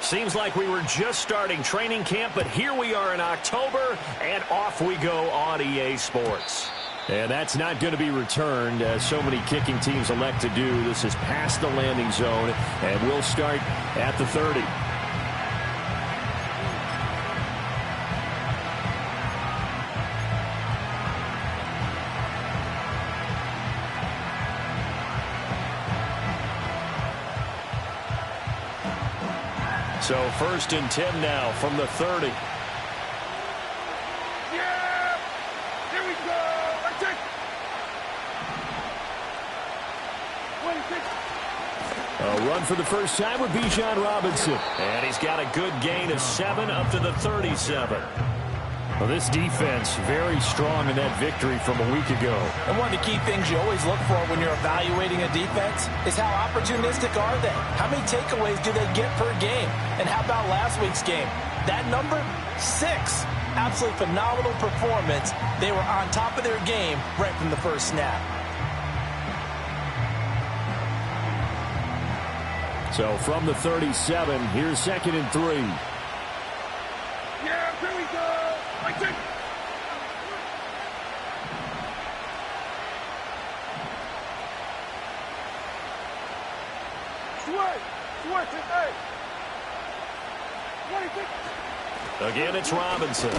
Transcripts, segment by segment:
Seems like we were just starting training camp, but here we are in October, and off we go on EA Sports. And that's not going to be returned, as so many kicking teams elect to do. This is past the landing zone, and we'll start at the 30. So 1st and 10 now from the 30. Yeah! Here we go! Let's take! 26. A run for the first time with Bijan Robinson. And he's got a good gain of 7 up to the 37. Well, this defense very strong in that victory from a week ago. And one of the key things you always look for when you're evaluating a defense is how opportunistic are they? How many takeaways do they get per game? And how about last week's game? That number, 6. Absolutely phenomenal performance. They were on top of their game right from the first snap. So from the 37, here's 2nd and 3. Yeah, here we go! Let's take! Sweat, hey! 26. Again, it's Robinson.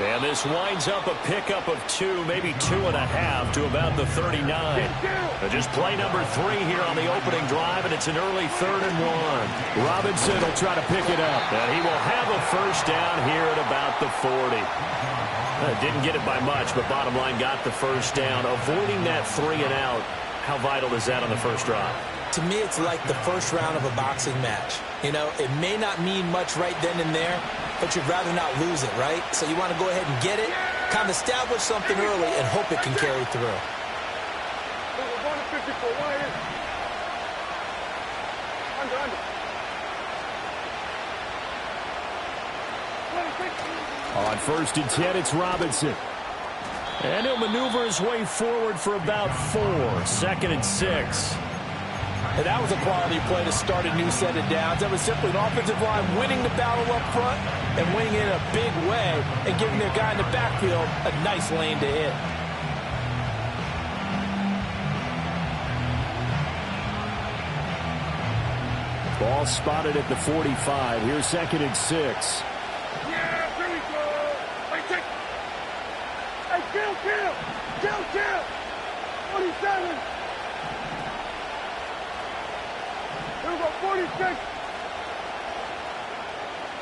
And this winds up a pickup of 2, maybe 2.5 to about the 39. Just play number 3 here on the opening drive, and it's an early 3rd and 1. Robinson will try to pick it up, and he will have a first down here at about the 40. Didn't get it by much, but bottom line got the first down. Avoiding that 3 and out, how vital is that on the first drive? To me, it's like the first round of a boxing match. You know, it may not mean much right then and there, but you'd rather not lose it, right? So you want to go ahead and get it, kind of establish something early, and hope it can carry through. We're going to 54. Why is under. 26. On 1st and 10, it's Robinson. And he'll maneuver his way forward for about 4. 2nd and 6. And that was a quality play to start a new set of downs. That was simply an offensive line winning the battle up front and winning it in a big way and giving their guy in the backfield a nice lane to hit. Ball spotted at the 45. Here's 2nd and 6. Yeah, here we go. Hey, take. Hey, kill. 47. Here we go, 46.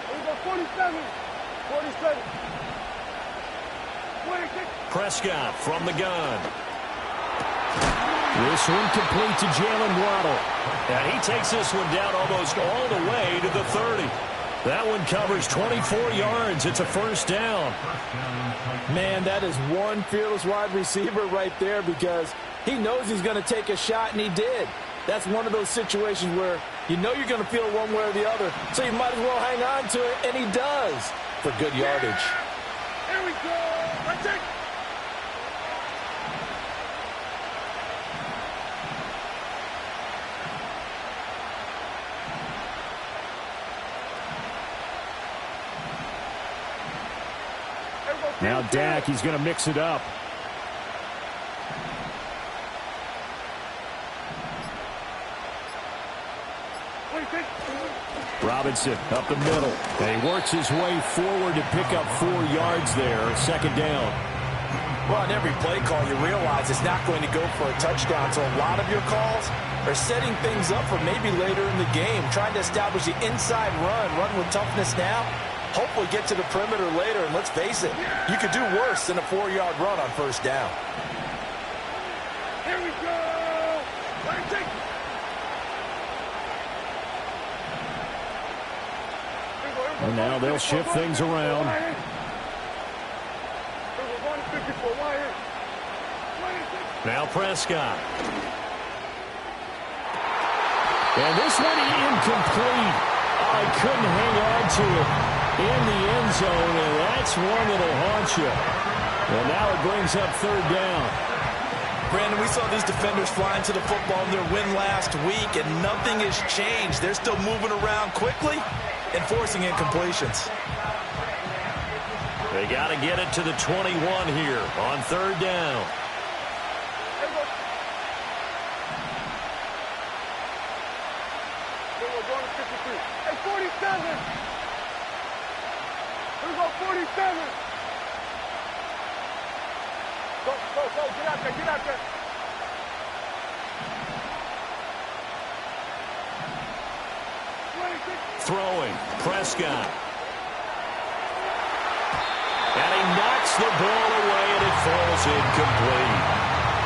Here we go, 47. 47. 26. Prescott from the gun. This one complete to Jalen Waddle. And he takes this one down almost all the way to the 30. That one covers 24 yards. It's a first down. Man, that is one fearless wide receiver right there because he knows he's going to take a shot, and he did. That's one of those situations where you know you're going to feel one way or the other, so you might as well hang on to it, and he does for good yardage. Here we go. Let's take. Now Dak, he's going to mix it up. Robinson up the middle. And he works his way forward to pick up 4 yards there. 2nd down. Well, on every play call, you realize it's not going to go for a touchdown. So a lot of your calls are setting things up for maybe later in the game, trying to establish the inside run with toughness now. Hopefully get to the perimeter later, and let's face it, you could do worse than a 4-yard run on first down. Here we go. Let's take. And now they'll shift things around. Now Prescott. And this one incomplete. I couldn't hang on to it in the end zone, and that's one that'll haunt you. And now it brings up 3rd down. Brandon, we saw these defenders flying to the football in their win last week, and nothing has changed. They're still moving around quickly and forcing incompletions. They got to get it to the 21 here on third down. We're going to 53. Hey, 47. Here we go, 47. Go, get out there, get out there. Throwing, Prescott. And he knocks the ball away, and it falls incomplete.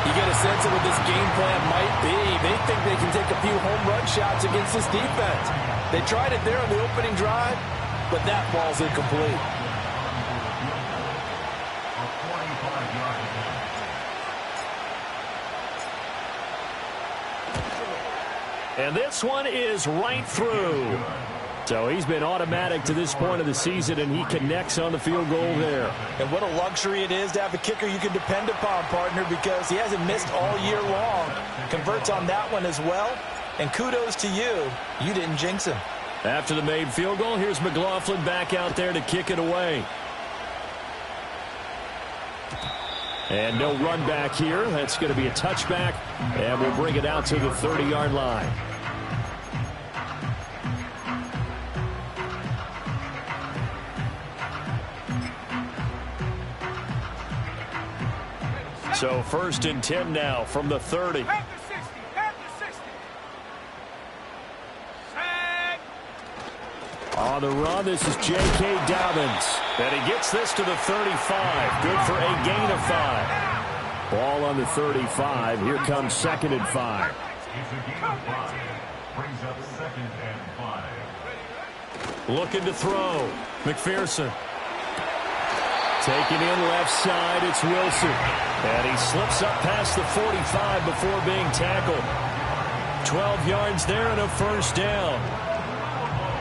You get a sense of what this game plan might be. They think they can take a few home run shots against this defense. They tried it there on the opening drive, but that ball's incomplete. And this one is right through. So he's been automatic to this point of the season, and he connects on the field goal there. And what a luxury it is to have a kicker you can depend upon, partner, because he hasn't missed all year long. Converts on that one as well. And kudos to you. You didn't jinx him. After the made field goal, here's McLaughlin back out there to kick it away. And no run back here. That's going to be a touchback, and we'll bring it out to the 30-yard line. So 1st and 10 now from the 30. Half the 60, half the 60. Sack. On the run, this is J.K. Dobbins. And he gets this to the 35. Good for a gain of 5. Ball on the 35. Here comes 2nd and 5. Brings up 2nd and 5. Looking to throw. McPherson. Taken in left side, it's Wilson. And he slips up past the 45 before being tackled. 12 yards there and a 1st down.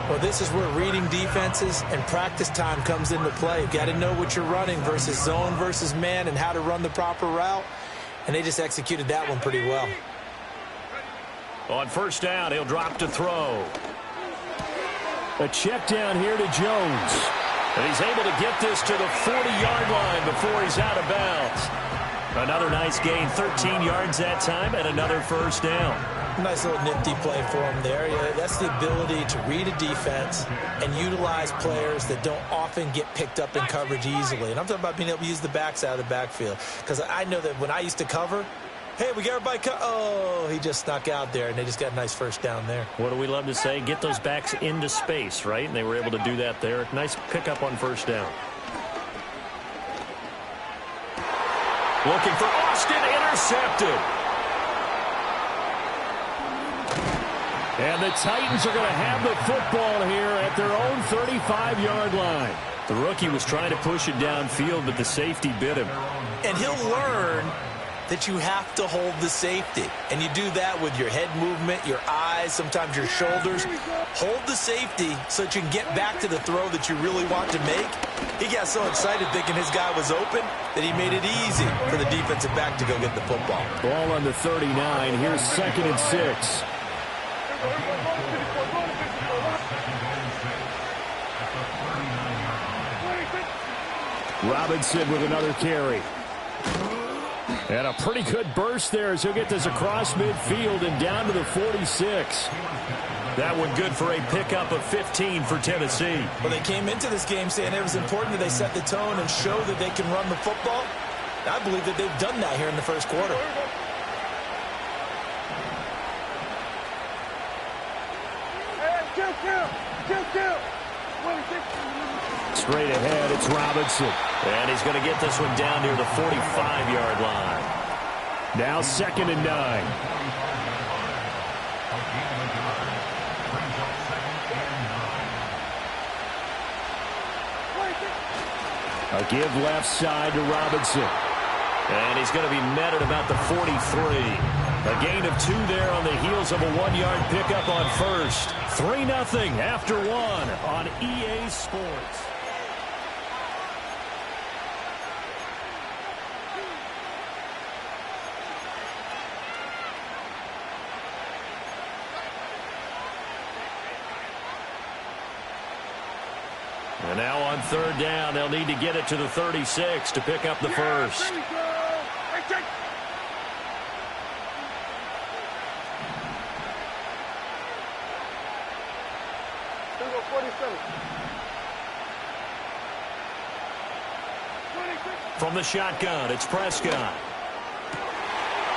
Well, this is where reading defenses and practice time comes into play. You've got to know what you're running versus zone versus man and how to run the proper route. And they just executed that one pretty well. On 1st down, he'll drop to throw. A check down here to Jones. And he's able to get this to the 40-yard line before he's out of bounds. Another nice gain, 13 yards that time, and another 1st down. Nice little nifty play for him there. Yeah, that's the ability to read a defense and utilize players that don't often get picked up in coverage easily. And I'm talking about being able to use the backs out of the backfield. Because I know that when I used to cover, hey, we got everybody oh, he just snuck out there, and they just got a nice 1st down there. What do we love to say? Get those backs into space, right? And they were able to do that there. Nice pickup on 1st down. Looking for Austin, intercepted. And the Titans are going to have the football here at their own 35-yard line. The rookie was trying to push it downfield, but the safety bit him. And he'll learn that you have to hold the safety. And you do that with your head movement, your eyes, sometimes your shoulders. Hold the safety so that you can get back to the throw that you really want to make. He got so excited thinking his guy was open that he made it easy for the defensive back to go get the football. Ball on the 39. Here's 2nd and 6. Robinson with another carry. And a pretty good burst there as he'll get this across midfield and down to the 46. That one good for a pickup of 15 for Tennessee. Well, they came into this game saying it was important that they set the tone and show that they can run the football. I believe that they've done that here in the 1st quarter. Straight ahead, it's Robinson. And he's going to get this one down near the 45-yard line. Now 2nd and 9. A give left side to Robinson. And he's going to be met at about the 43. A gain of 2 there on the heels of a 1-yard pickup on 1st. 3-0 after 1 on EA Sports. And now on third down, they'll need to get it to the 36 to pick up the first. There we go. Hey, Jake. There we go, 47. 26. From the shotgun, it's Prescott.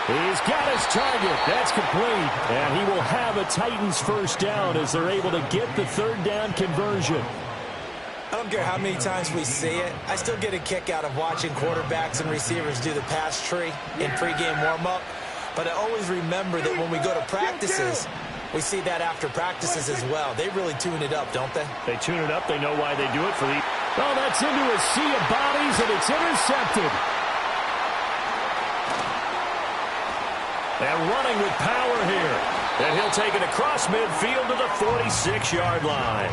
He's got his target. That's complete. And he will have a Titans first down as they're able to get the third down conversion. I don't care how many times we see it. I still get a kick out of watching quarterbacks and receivers do the pass tree in pregame warm-up. But I always remember that when we go to practices, we see that after practices as well. They really tune it up, don't they? They tune it up. They know why they do it for the... Oh, that's into a sea of bodies, and it's intercepted. And running with power here. And he'll take it across midfield to the 46-yard line.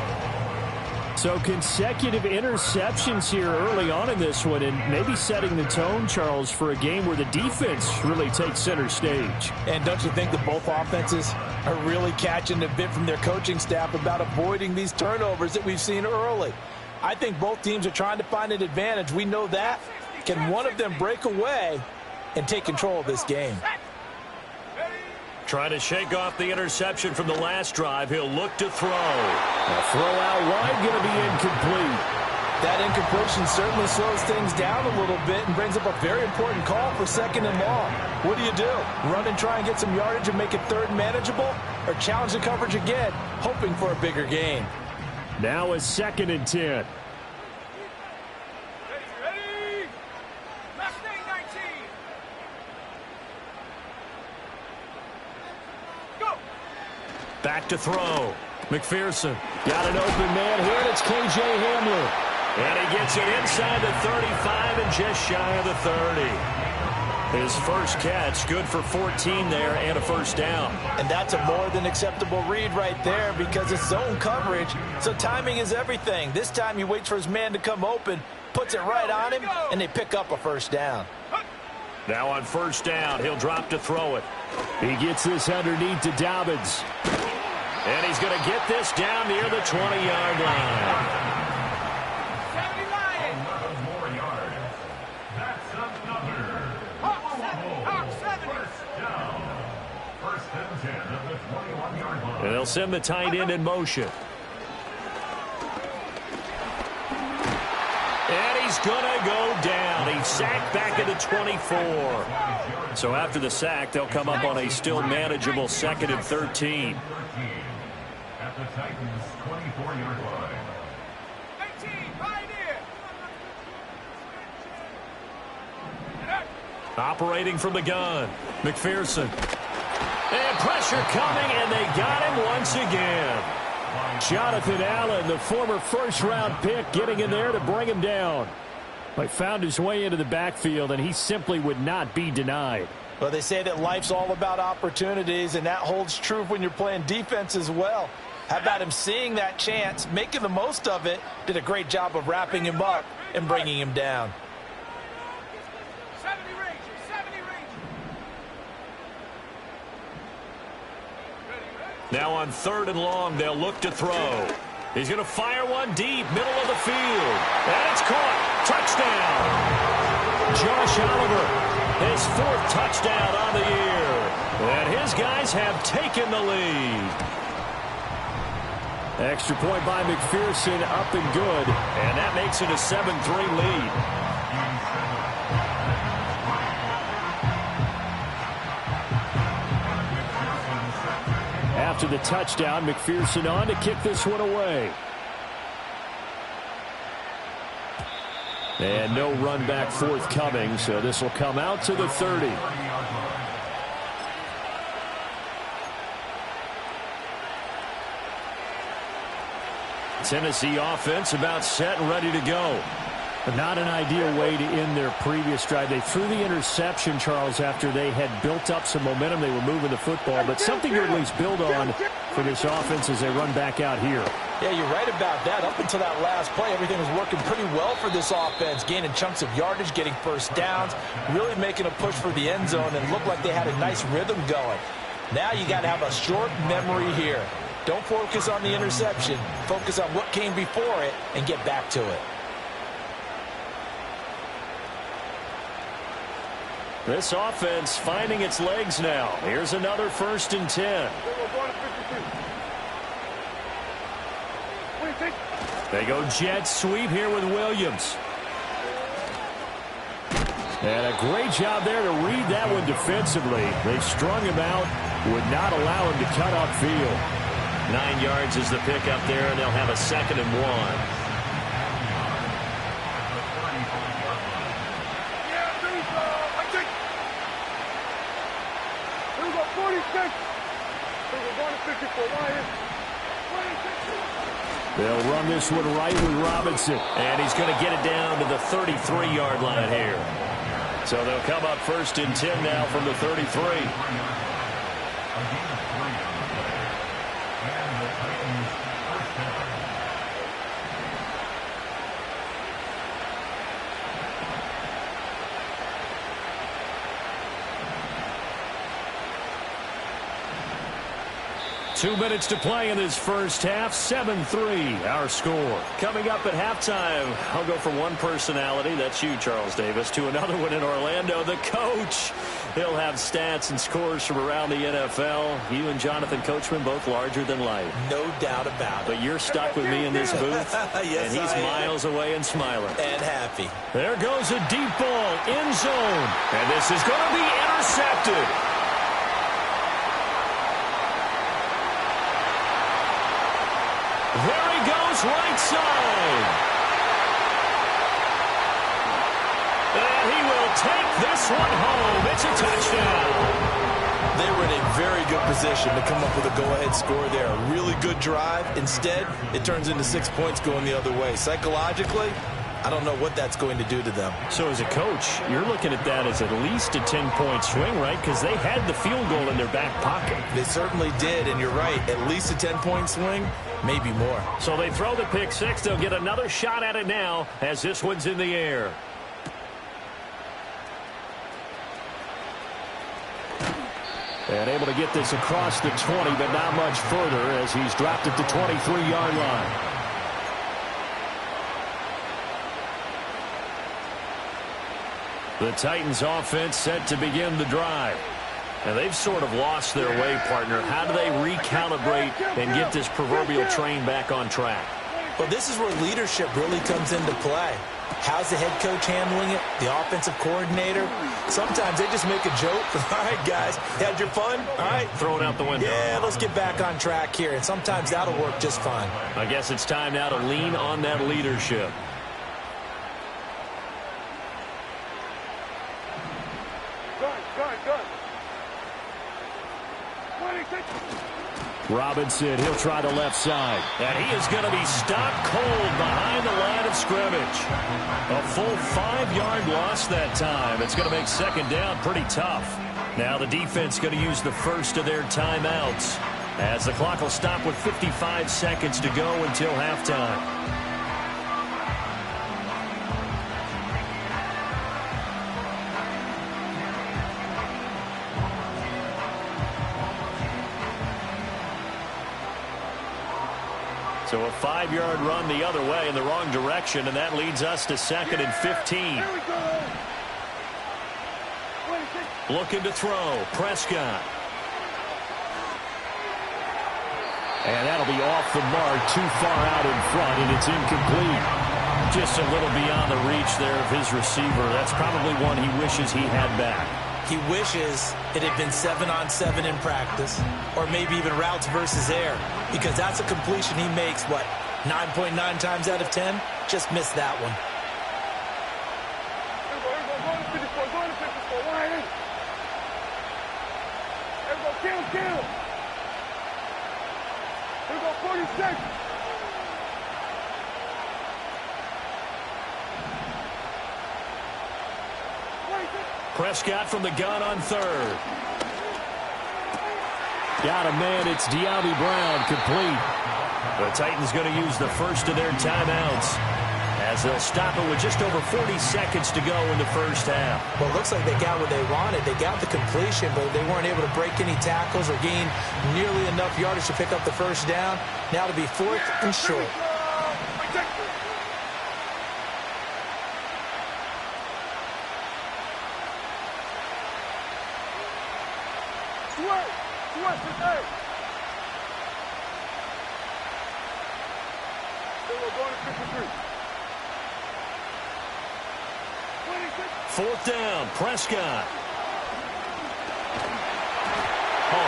So consecutive interceptions here early on in this one, and maybe setting the tone, Charles, for a game where the defense really takes center stage. And don't you think that both offenses are really catching a bit from their coaching staff about avoiding these turnovers that we've seen early? I think both teams are trying to find an advantage. We know that. Can one of them break away and take control of this game? Trying to shake off the interception from the last drive. He'll look to throw. A throw out wide, going to be incomplete. That incompletion certainly slows things down a little bit and brings up a very important call for second and long. What do? Run and try and get some yardage and make it third manageable? Or challenge the coverage again, hoping for a bigger gain? Now a 2nd and 10. Ready? Last thing, 19. Go. Back to throw. McPherson. Got an open man here, and it's K.J. Hamler. And he gets it inside the 35 and just shy of the 30. His first catch, good for 14 there and a first down. And that's a more than acceptable read right there because it's zone coverage, so timing is everything. This time he waits for his man to come open, puts it right on him, and they pick up a first down. Now on first down, he'll drop to throw it. He gets this underneath to Dobbins. And he's going to get this down near the 20-yard line. 70 Lions. 11 more yards. That's another. Hawk 70. First down. First and 10 of the 21-yard line. And they'll send the tight end in motion. And he's going to go down. He's sacked back at the 24. So after the sack, they'll come up on a still manageable 2nd and 13. At the Titans' 24-yard line. 18, right here. Operating from the gun, McPherson. And pressure coming, and they got him once again. Jonathan Allen, the former first-round pick, getting in there to bring him down. But found his way into the backfield, and he simply would not be denied. Well, they say that life's all about opportunities, and that holds true when you're playing defense as well. How about him seeing that chance, making the most of it, did a great job of wrapping him up and bringing him down. 70 Rangers, 70 Rangers. Now on 3rd and long, they'll look to throw. He's going to fire one deep, middle of the field. And it's caught. Touchdown. Josh Oliver, his 4th touchdown on the year. And his guys have taken the lead. Extra point by McPherson, up and good. And that makes it a 7-3 lead. After the touchdown, McPherson on to kick this one away. And no run back forthcoming, so this will come out to the 30. Tennessee offense about set and ready to go. But not an ideal way to end their previous drive. They threw the interception, Charles, after they had built up some momentum. They were moving the football, but something to at least build on for this offense as they run back out here. Yeah, you're right about that. Up until that last play, everything was working pretty well for this offense, gaining chunks of yardage, getting first downs, really making a push for the end zone, and looked like they had a nice rhythm going. Now you got to have a short memory here. Don't focus on the interception. Focus on what came before it and get back to it. This offense finding its legs now. Here's another 1st and 10. They go jet sweep here with Williams. And a great job there to read that one defensively. They strung him out, would not allow him to cut upfield. 9 yards is the pickup there, and they'll have a 2nd and 1. They'll run this one right with Robinson. And he's going to get it down to the 33-yard line here. So they'll come up 1st and 10 now from the 33. 2 minutes to play in this first half. 7-3 our score. Coming up at halftime, I'll go from one personality, that's you, Charles Davis, to another one in Orlando, the coach. He'll have stats and scores from around the NFL. You and Jonathan Coachman both larger than life. No doubt about it. But you're stuck with me in this booth. Yes, and he's miles away and smiling. And happy. There goes a deep ball, end zone. And this is going to be intercepted. There he goes, right side. And he will take this one home. It's a touchdown. They were in a very good position to come up with a go-ahead score there. A really good drive. Instead, it turns into 6 points going the other way. Psychologically, I don't know what that's going to do to them. So as a coach, you're looking at that as at least a 10-point swing, right? Because they had the field goal in their back pocket. They certainly did, and you're right. At least a 10-point swing, maybe more. So they throw the pick six. They'll get another shot at it now as this one's in the air. And able to get this across the 20, but not much further as he's dropped at the 23-yard line. The Titans offense set to begin the drive. And they've sort of lost their way, partner. How do they recalibrate and get this proverbial train back on track? Well, this is where leadership really comes into play. How's the head coach handling it? The offensive coordinator? Sometimes they just make a joke. All right, guys, had your fun? All right. Throw it out the window. Yeah, let's get back on track here. And sometimes that'll work just fine. I guess it's time now to lean on that leadership. Robinson, he'll try the left side. And he is going to be stopped cold behind the line of scrimmage. A full 5-yard loss that time. It's going to make second down pretty tough. Now the defense going to use the first of their timeouts as the clock will stop with 55 seconds to go until halftime. So a 5-yard run the other way in the wrong direction, and that leads us to 2nd and 15. Looking to throw. Prescott. And that'll be off the mark, too far out in front, and it's incomplete. Just a little beyond the reach there of his receiver. That's probably one he wishes he had back. He wishes it had been 7-on-7 in practice, or maybe even routes versus air, because that's a completion he makes, 9.9 times out of 10? Just missed that one. Here we go, 46. Prescott from the gun on third. Got a man. It's De'Ami Brown complete. The Titans going to use the first of their timeouts as they'll stop it with just over 40 seconds to go in the first half. Well, it looks like they got what they wanted. They got the completion, but they weren't able to break any tackles or gain nearly enough yardage to pick up the first down. Now to be 4th and short. Fourth down, Prescott.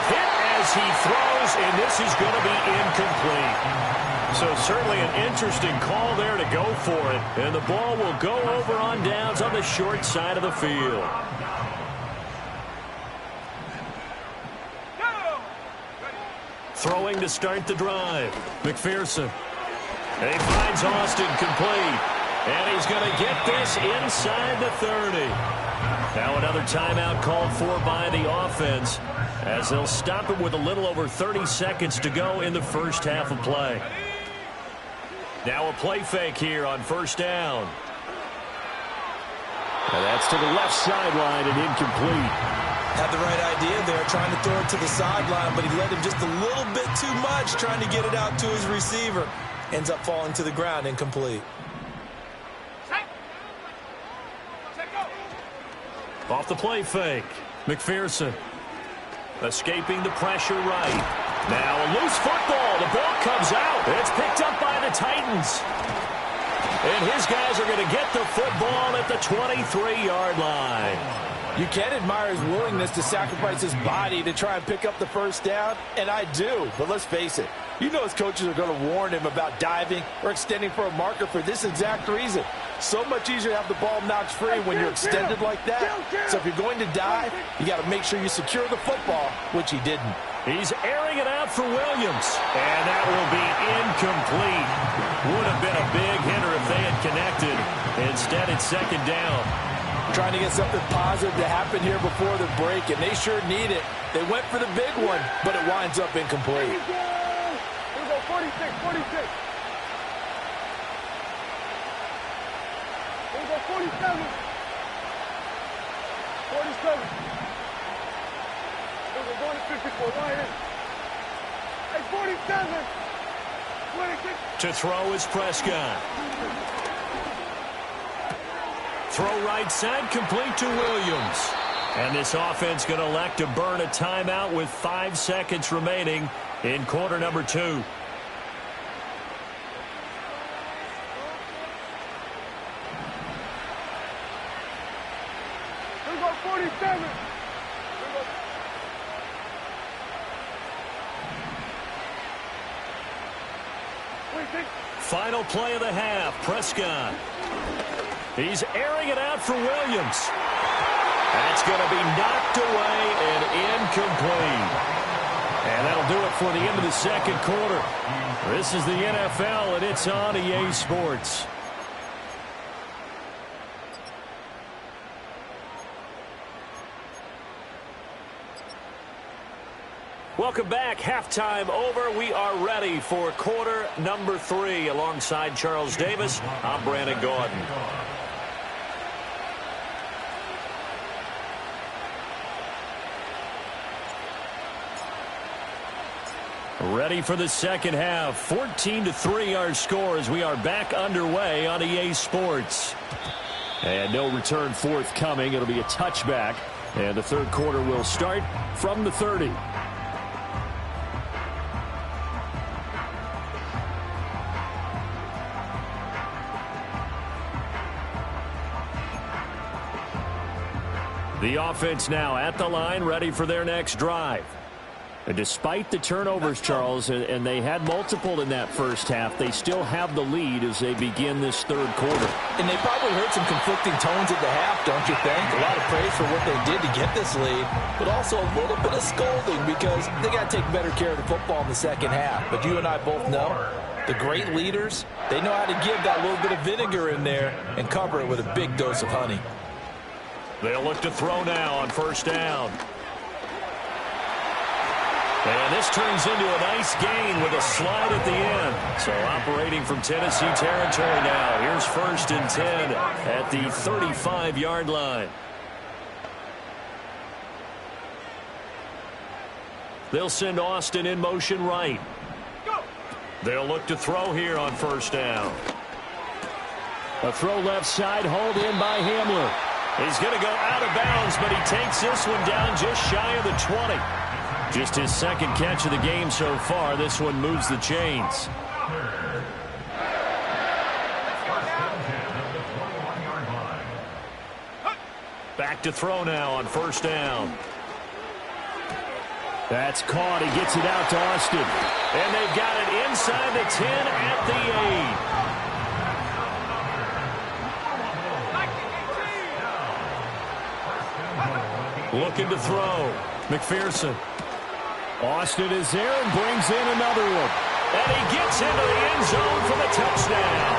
Hit as he throws, and this is going to be incomplete. So certainly an interesting call there to go for it. And the ball will go over on downs on the short side of the field. Throwing to start the drive. McPherson. And he finds Austin complete. And he's going to get this inside the 30. Now another timeout called for by the offense as they'll stop it with a little over 30 seconds to go in the first half of play. Now a play fake here on first down. And that's to the left sideline and incomplete. Had the right idea there, trying to throw it to the sideline, but he let him just a little bit too much, trying to get it out to his receiver. Ends up falling to the ground, incomplete. Off the play fake, McPherson escaping the pressure right. Now a loose football. The ball comes out. It's picked up by the Titans. And his guys are going to get the football at the 23-yard line. You can admire his willingness to sacrifice his body to try and pick up the first down, and I do. But let's face it, you know his coaches are going to warn him about diving or extending for a marker for this exact reason. So much easier to have the ball knocked free when you're extended like that. So if you're going to dive, you got to make sure you secure the football, which he didn't. He's airing it out for Williams, and that will be incomplete. Would have been a big hitter if they had connected. Instead, it's second down. Trying to get something positive to happen here before the break, and they sure need it. They went for the big one, but it winds up incomplete. Here we go, 46, 46. Here we go, 47. 47. Here we go, going to 54, right here. Hey, 47. 26. To throw is Prescott. Throw right side, complete to Williams. And this offense going to elect to burn a timeout with 5 seconds remaining in quarter number 2. Here we go, 47. Here we go. Final play of the half, Prescott. He's airing it out for Williams. That's going to be knocked away and incomplete. And that'll do it for the end of the second quarter. This is the NFL, and it's on EA Sports. Welcome back. Halftime over. We are ready for quarter number 3. Alongside Charles Davis, I'm Brandon Gordon. Ready for the second half. 14-3 our score as we are back underway on EA Sports. And no return forthcoming. It'll be a touchback. And the third quarter will start from the 30. The offense now at the line, ready for their next drive. And despite the turnovers, Charles, and they had multiple in that first half, they still have the lead as they begin this third quarter. And they probably heard some conflicting tones at the half, don't you think? A lot of praise for what they did to get this lead, but also a little bit of scolding because they got to take better care of the football in the second half. But you and I both know the great leaders, they know how to give that little bit of vinegar in there and cover it with a big dose of honey. They'll look to throw now on first down. And this turns into a nice gain with a slide at the end. So operating from Tennessee territory now. Here's 1st and 10 at the 35-yard line. They'll send Austin in motion right. They'll look to throw here on 1st down. A throw left side, hauled in by Hamler. He's going to go out of bounds, but he takes this one down just shy of the 20. Just his 2nd catch of the game so far. This one moves the chains. Back to throw now on 1st down. That's caught. He gets it out to Austin. And they've got it inside the 10 at the 8. Looking to throw. McPherson. Austin is there and brings in another one. And he gets into the end zone for the touchdown.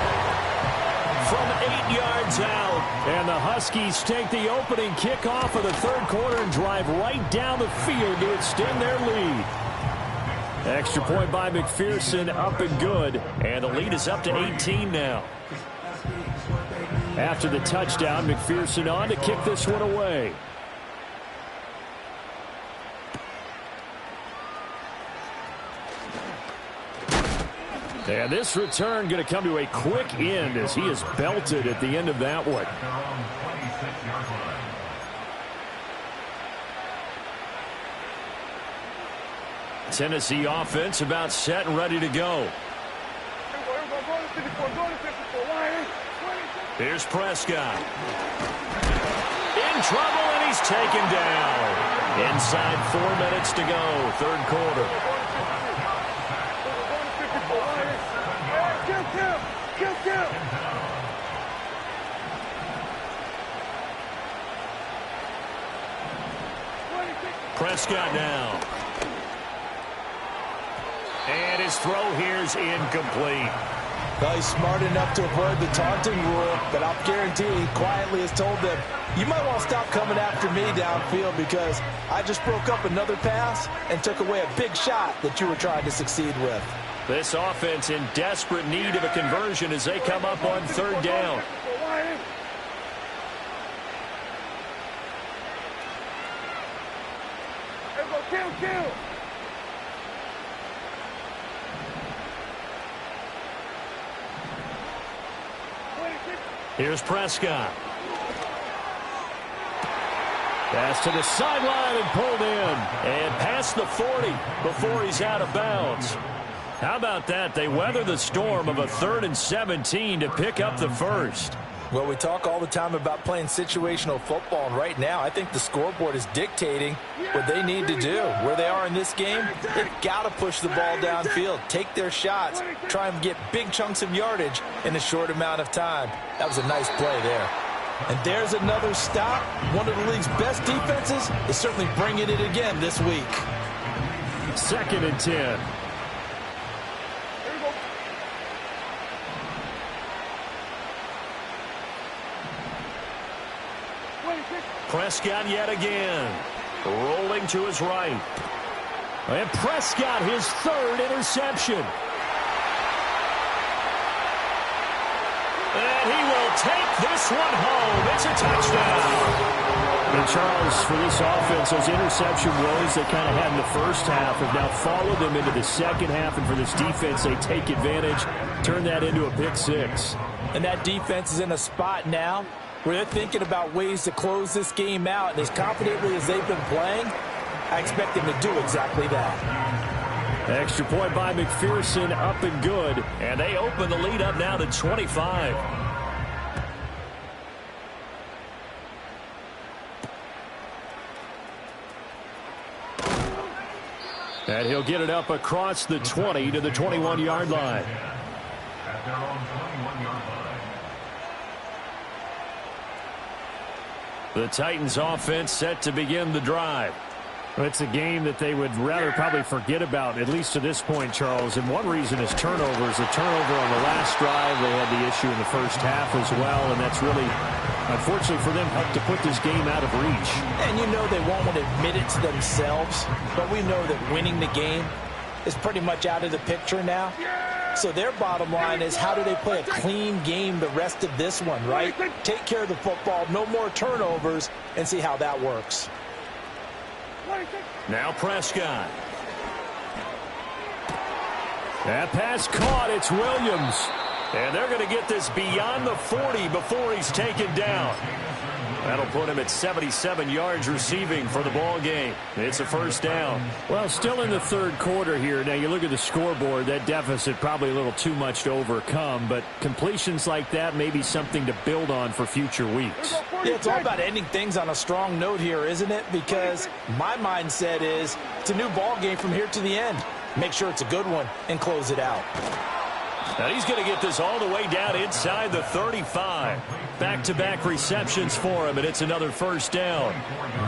From 8 yards out. And the Huskies take the opening kickoff of the 3rd quarter and drive right down the field to extend their lead. Extra point by McPherson, up and good. And the lead is up to 18 now. After the touchdown, McPherson on to kick this one away. And this return going to come to a quick end as he is belted at the end of that one. Tennessee offense about set and ready to go. Here's Prescott. In trouble, and he's taken down. Inside 4 minutes to go, 3rd quarter. Prescott now. And his throw here is incomplete. Well, he's smart enough to avoid the taunting rule, but I'll guarantee he quietly has told them, you might want to stop coming after me downfield because I just broke up another pass and took away a big shot that you were trying to succeed with. This offense in desperate need of a conversion as they come up on 3rd down. Kill. Here's Prescott. Pass to the sideline and pulled in. And past the 40 before he's out of bounds. How about that? They weather the storm of a 3rd and 17 to pick up the 1st. Well, we talk all the time about playing situational football, and right now I think the scoreboard is dictating what they need to do. Where they are in this game, they've got to push the ball downfield, take their shots, try and get big chunks of yardage in a short amount of time. That was a nice play there. And there's another stop. One of the league's best defenses is certainly bringing it again this week. 2nd and 10. Prescott yet again. Rolling to his right. And Prescott, his 3rd interception. And he will take this one home. It's a touchdown. And Charles, for this offense, those interception woes they kind of had in the 1st half have now followed them into the 2nd half. And for this defense, they take advantage, turn that into a pick 6. And that defense is in a spot now where they're thinking about ways to close this game out. And as confidently as they've been playing, I expect them to do exactly that. Extra point by McPherson, up and good. And they open the lead up now to 25. And he'll get it up across the 20 to the 21-yard line. At their own 21-yard line. The Titans offense set to begin the drive. It's a game that they would rather probably forget about, at least to this point, Charles. And one reason is turnovers. A turnover on the last drive. They had the issue in the 1st half as well, and that's really, unfortunately for them, helped to put this game out of reach. And you know they won't want to admit it to themselves, but we know that winning the game is pretty much out of the picture now. So their bottom line is, how do they play a clean game the rest of this one, right? Take care of the football, no more turnovers, and see how that works. Now Prescott. That pass caught. It's Williams. And they're going to get this beyond the 40 before he's taken down. That'll put him at 77 yards receiving for the ball game. It's a first down. Well, still in the third quarter here. Now, you look at the scoreboard, that deficit probably a little too much to overcome, but completions like that may be something to build on for future weeks. Yeah, it's all about ending things on a strong note here, isn't it? Because my mindset is it's a new ball game from here to the end. Make sure it's a good one and close it out. Now he's going to get this all the way down inside the 35. Back-to-back receptions for him, and it's another first down.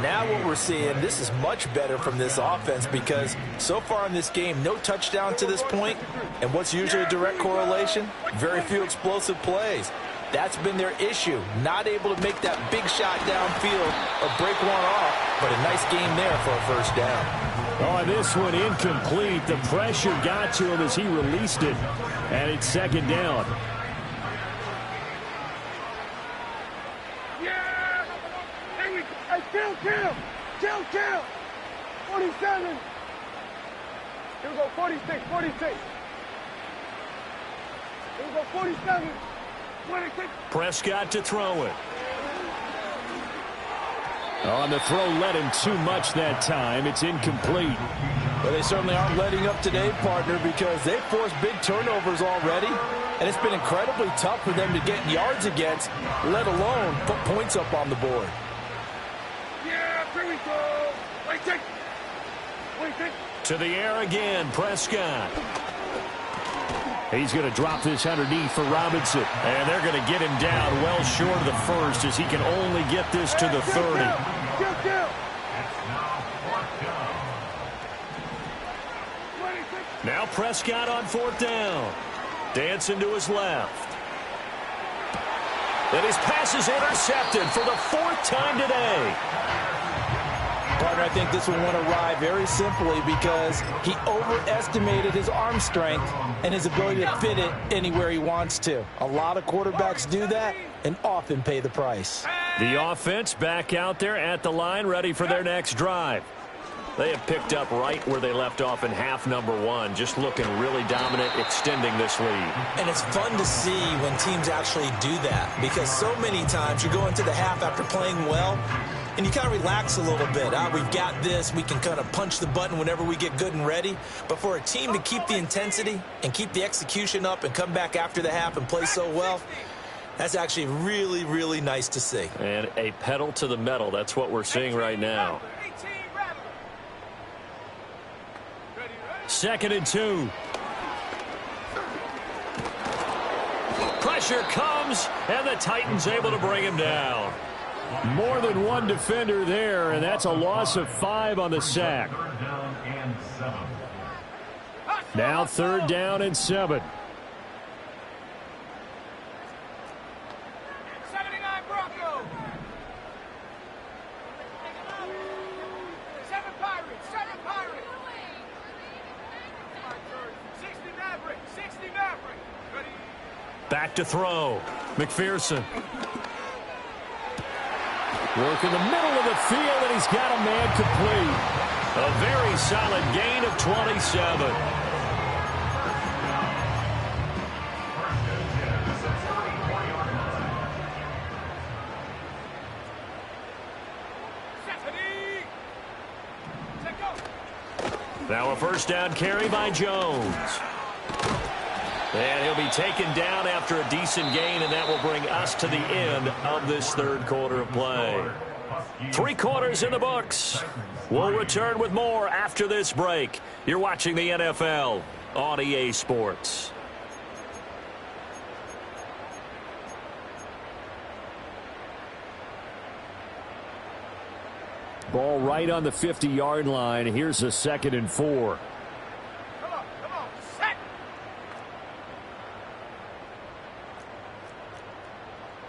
Now what we're seeing, this is much better from this offense because so far in this game, no touchdown to this point. And what's usually a direct correlation? Very few explosive plays. That's been their issue. Not able to make that big shot downfield or break one off, but a nice game there for a first down. Oh, this one incomplete. The pressure got to him as he released it. And it's second down. Yeah! Hey, kill! 47! Here we go, 46. Here we go, 47. 26. Prescott to throw it. On the throw, let him too much that time. It's incomplete. Well, they certainly aren't letting up today, partner, because they've forced big turnovers already, and it's been incredibly tough for them to get yards against, let alone put points up on the board. Yeah, here we go. Wait, To the air again, Prescott. He's going to drop this underneath for Robinson. And they're going to get him down well short of the first as he can only get this to the 30. Kill. Now Prescott on fourth down. Dancing to his left. And his pass is intercepted for the fourth time today. Partner, I think this one went awry very simply because he overestimated his arm strength and his ability to fit it anywhere he wants to. A lot of quarterbacks do that and often pay the price. The offense back out there at the line, ready for their next drive. They have picked up right where they left off in half number one, just looking really dominant, extending this lead. And it's fun to see when teams actually do that because so many times you go into the half after playing well, and you kind of relax a little bit. We've got this. We can kind of punch the button whenever we get good and ready. But for a team to keep the intensity and keep the execution up and come back after the half and play so well, that's actually really, really nice to see. And a pedal to the metal. That's what we're seeing right now. 2nd and 2. Pressure comes, and the Titans able to bring him down. More than one defender there, and that's a loss of 5 on the sack. Now 3rd down and 7. 79 Broncos. 7 Pirates. 60 Maverick. Ready? Back to throw. McPherson. Work in the middle of the field, and he's got a man complete. A very solid gain of 27. Now a first down carry by Jones. And he'll be taken down after a decent gain, and that will bring us to the end of this third quarter of play. 3 quarters in the books. We'll return with more after this break. You're watching the NFL on EA Sports. Ball right on the 50-yard line. Here's a 2nd and 4. Come on. Set.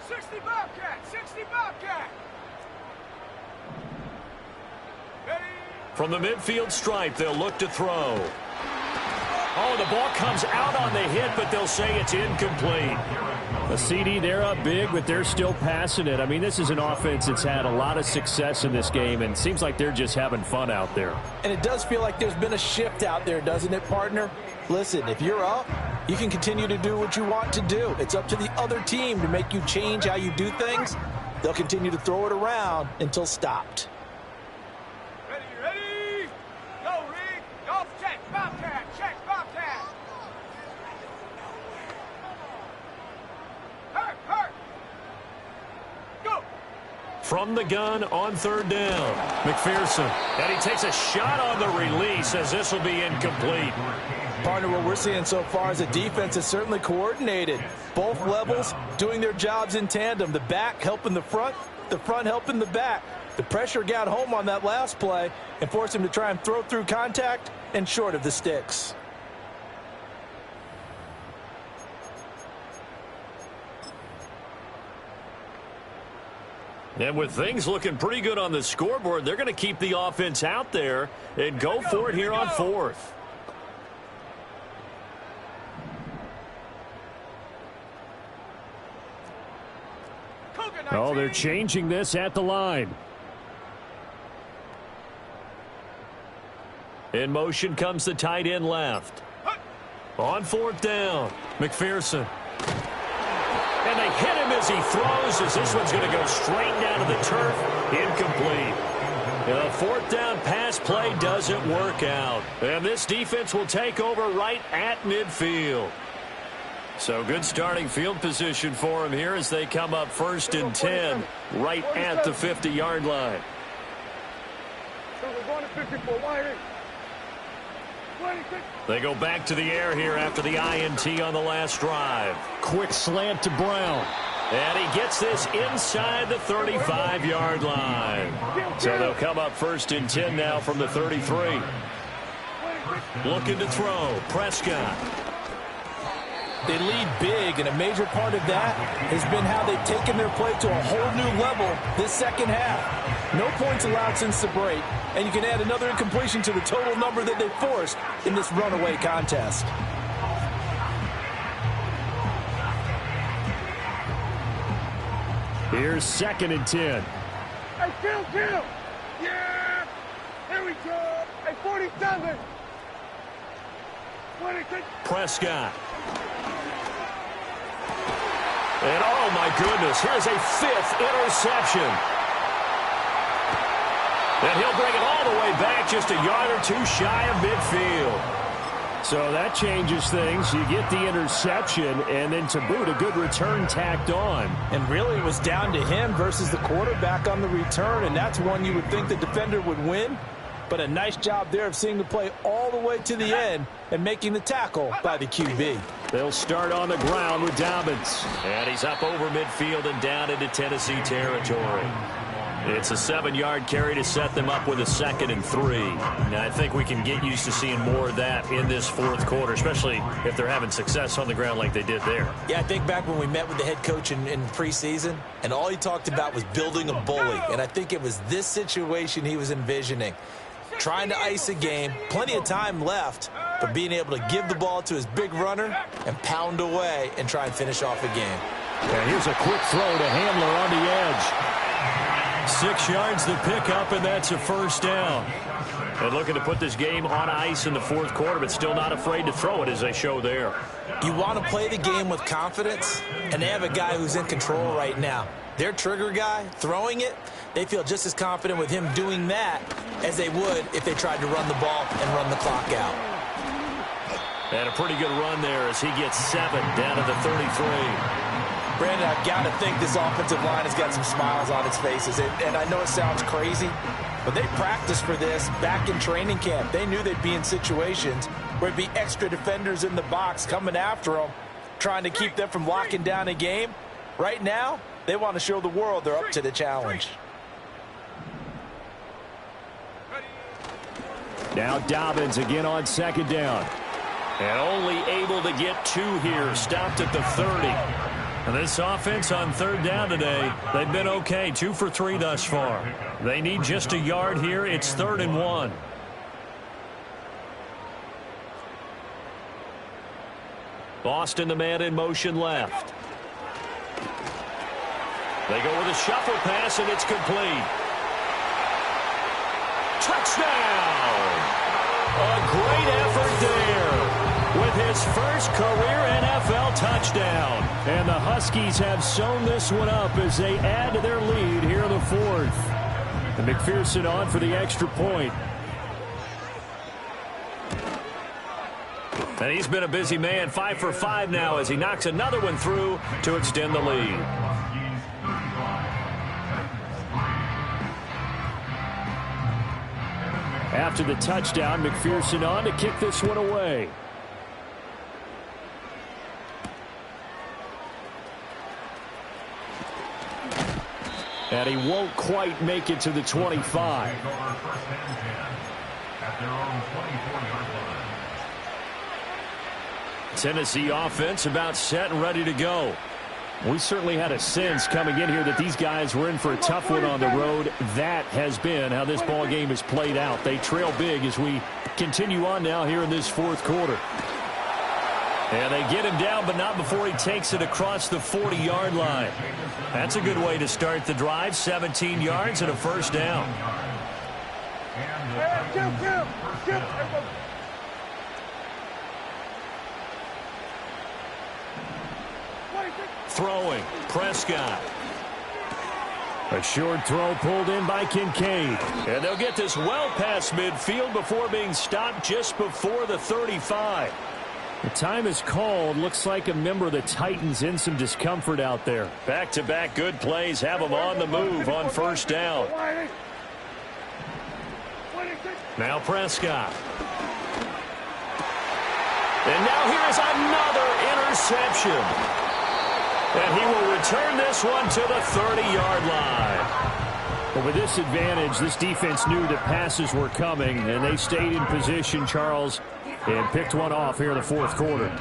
60 Bobcat. Ready? From the midfield stripe, they'll look to throw. Oh, the ball comes out on the hit, but they'll say it's incomplete. A CD, they're up big, but they're still passing it. I mean, this is an offense that's had a lot of success in this game, and it seems like they're just having fun out there. And it does feel like there's been a shift out there, doesn't it, partner? Listen, if you're up, you can continue to do what you want to do. It's up to the other team to make you change how you do things. They'll continue to throw it around until stopped. Ready? Go, Reed. Go, check, Bobcat, Bobcat. Hurt. Go. From the gun on third down, McPherson. And he takes a shot on the release as this will be incomplete. Partner, what we're seeing so far is a defense is certainly coordinated. Both levels doing their jobs in tandem. The back helping the front helping the back. The pressure got home on that last play and forced him to try and throw through contact and short of the sticks. And with things looking pretty good on the scoreboard, they're going to keep the offense out there and go for it here on fourth. Oh, they're changing this at the line. In motion comes the tight end left. On fourth down, McPherson. And they hit him as he throws, as this one's going to go straight down to the turf. Incomplete. The fourth down pass play doesn't work out. And this defense will take over right at midfield. So good starting field position for him here as they come up first and 10 right at the 50-yard line. So we're going to 54 wide. They go back to the air here after the INT on the last drive. Quick slant to Brown. And he gets this inside the 35-yard line. So they'll come up first and 10 now from the 33. Looking to throw. Prescott. They lead big, and a major part of that has been how they've taken their play to a whole new level this second half. No points allowed since the break, and you can add another incompletion to the total number that they forced in this runaway contest. Here's second and 10. Hey, kill! Yeah! Here we go! Hey, 47! 26! Prescott. And oh my goodness, here's a fifth interception. And he'll bring it all the way back just a yard or two shy of midfield. So that changes things. You get the interception, and then to boot, a good return tacked on. And really it was down to him versus the quarterback on the return, and that's one you would think the defender would win. But a nice job there of seeing the play all the way to the end and making the tackle by the QB. They'll start on the ground with Dobbins. And he's up over midfield and down into Tennessee territory. It's a 7-yard carry to set them up with a 2nd and 3. Now, I think we can get used to seeing more of that in this fourth quarter, especially if they're having success on the ground like they did there. Yeah, I think back when we met with the head coach in preseason, and all he talked about was building a bully. And I think it was this situation he was envisioning. Trying to ice a game, plenty of time left, but being able to give the ball to his big runner and pound away and try and finish off a game. And here's a quick throw to Handler on the edge. 6 yards to pick up, and that's a first down. And looking to put this game on ice in the fourth quarter, but still not afraid to throw it as they show there. You want to play the game with confidence, and they have a guy who's in control right now. Their trigger guy, throwing it, they feel just as confident with him doing that as they would if they tried to run the ball and run the clock out. And a pretty good run there as he gets 7 down to the 33. Brandon, I've got to think this offensive line has got some smiles on its faces. And I know it sounds crazy, but they practiced for this back in training camp. They knew they'd be in situations where there'd be extra defenders in the box coming after them, trying to keep them from locking down a game. Right now, they want to show the world they're up to the challenge. Now Dobbins again on 2nd down. And only able to get 2 here, stopped at the 30. And this offense on 3rd down today, they've been okay, 2 for 3 thus far. They need just a yard here. It's 3rd and 1. Boston, the man in motion left. They go with a shuffle pass, and it's complete. Touchdown! A great effort there with his first career NFL touchdown. And the Huskies have sewn this one up as they add to their lead here in the fourth. And McPherson on for the extra point. And he's been a busy man, 5 for 5 now as he knocks another one through to extend the lead. After the touchdown, McPherson on to kick this one away. And he won't quite make it to the 25. Tennessee offense about set and ready to go. We certainly had a sense coming in here that these guys were in for a tough one on the road. That has been how this ball game has played out. They trail big as we continue on now here in this fourth quarter. And they get him down, but not before he takes it across the 40-yard line. That's a good way to start the drive. 17 yards and a first down. Throwing, Prescott. A short throw pulled in by Kincaid. And they'll get this well past midfield before being stopped just before the 35. The time is called. Looks like a member of the Titans in some discomfort out there. Back-to-back good plays have them on the move on first down. Now Prescott. And now here is another interception. And he will return this one to the 30-yard line. But with this advantage, this defense knew that passes were coming, and they stayed in position, Charles, and picked one off here in the fourth quarter.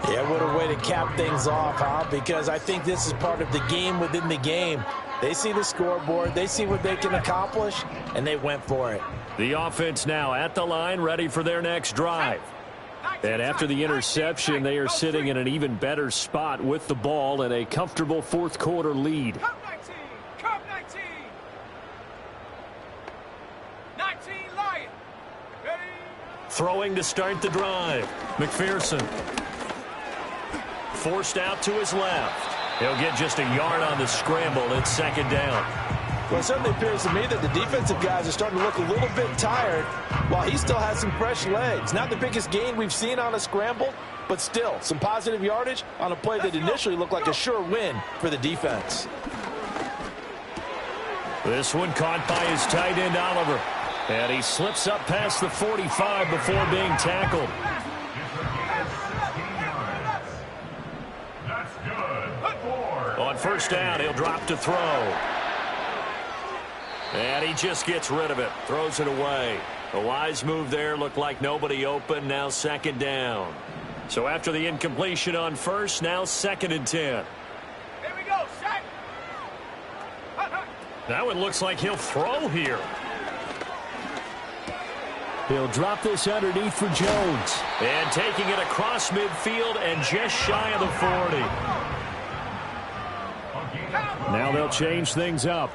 Yeah, what a way to cap things off, huh? Because I think this is part of the game within the game. They see the scoreboard, they see what they can accomplish, and they went for it. The offense now at the line, ready for their next drive. And after the interception, they are sitting in an even better spot with the ball and a comfortable fourth quarter lead. Throwing to start the drive. McPherson. Forced out to his left. He'll get just a yard on the scramble. It's second down. Well, it certainly appears to me that the defensive guys are starting to look a little bit tired while he still has some fresh legs. Not the biggest gain we've seen on a scramble, but still some positive yardage on a play that initially looked like a sure win for the defense. This one caught by his tight end, Oliver. And he slips up past the 45 before being tackled. On first down, he'll drop to throw. And he just gets rid of it. Throws it away. A wise move there. Looked like nobody open. Now second down. So after the incompletion on first, now second and 10. Here we go, set. That one looks like he'll throw here. He'll drop this underneath for Jones. And taking it across midfield and just shy of the 40. Now they'll change things up.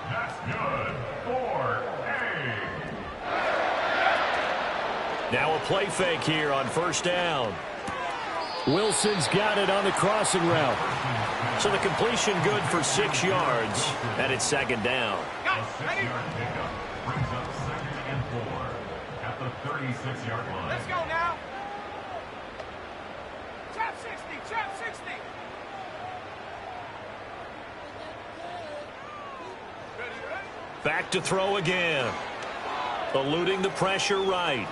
That's good. 4A. Now a play fake here on first down. Wilson's got it on the crossing route. So the completion good for 6 yards, and it's second down. A 6-yard pickup brings up 2nd and 4 at the 36-yard line. Let's go now. Trap 60, trap 60. Back to throw again. Eluding the pressure right.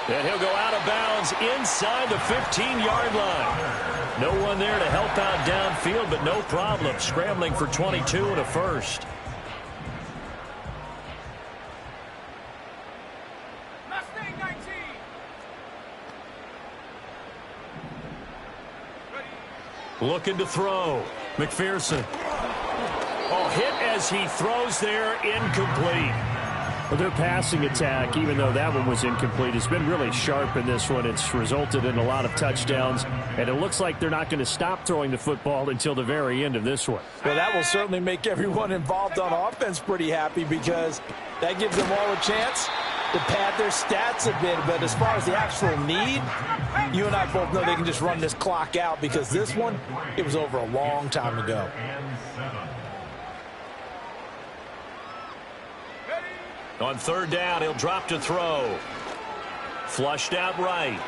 And he'll go out of bounds inside the 15-yard line. No one there to help out downfield, but no problem. Scrambling for 22 and a first. Mustang 19. Looking to throw. McPherson. Oh, hit as he throws there, incomplete. Well, their passing attack, even though that one was incomplete, has been really sharp in this one. It's resulted in a lot of touchdowns, and it looks like they're not going to stop throwing the football until the very end of this one. Well, that will certainly make everyone involved on offense pretty happy because that gives them all a chance to pad their stats a bit. But as far as the actual need, you and I both know they can just run this clock out because this one, it was over a long time ago. On third down, he'll drop to throw. Flushed out right.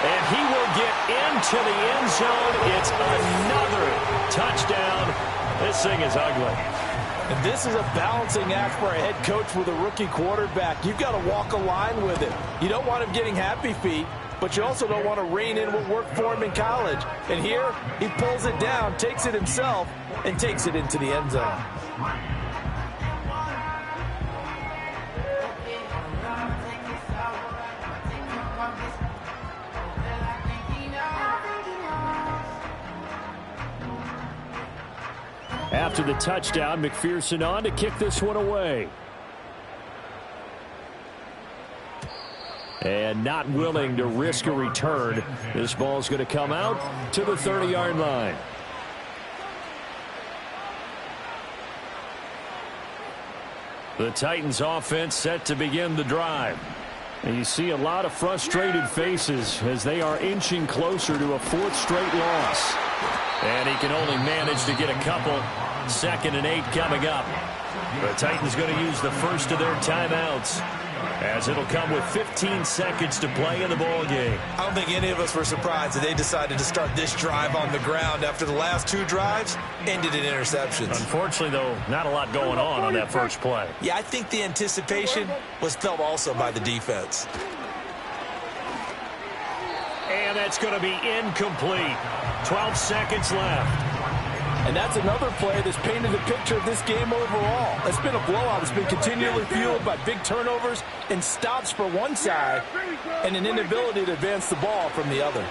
And he will get into the end zone. It's another touchdown. This thing is ugly. And this is a balancing act for a head coach with a rookie quarterback. You've got to walk a line with it. You don't want him getting happy feet, but you also don't want to rein in what worked for him in college. And here, he pulls it down, takes it himself, and takes it into the end zone. After the touchdown, McPherson on to kick this one away. And not willing to risk a return. This ball's going to come out to the 30-yard line. The Titans offense set to begin the drive. And you see a lot of frustrated faces as they are inching closer to a fourth straight loss. And he can only manage to get a couple. 2nd and 8 coming up. The Titans going to use the first of their timeouts as it'll come with 15 seconds to play in the ball game. I don't think any of us were surprised that they decided to start this drive on the ground after the last 2 drives ended in interceptions. Unfortunately, though, not a lot going on that first play. Yeah, I think the anticipation was felt also by the defense. And that's going to be incomplete. 12 seconds left. And that's another play that's painted the picture of this game overall. It's been a blowout. It's been continually fueled by big turnovers and stops for one side and an inability to advance the ball from the other.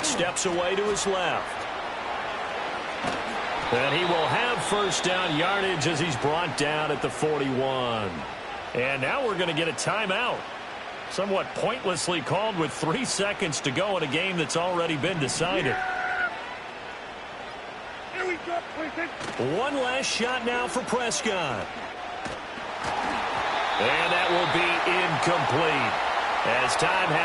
Steps away to his left. And he will have first down yardage as he's brought down at the 41. And now we're going to get a timeout. Somewhat pointlessly called with 3 seconds to go in a game that's already been decided. One last shot now for Prescott. And that will be incomplete as time has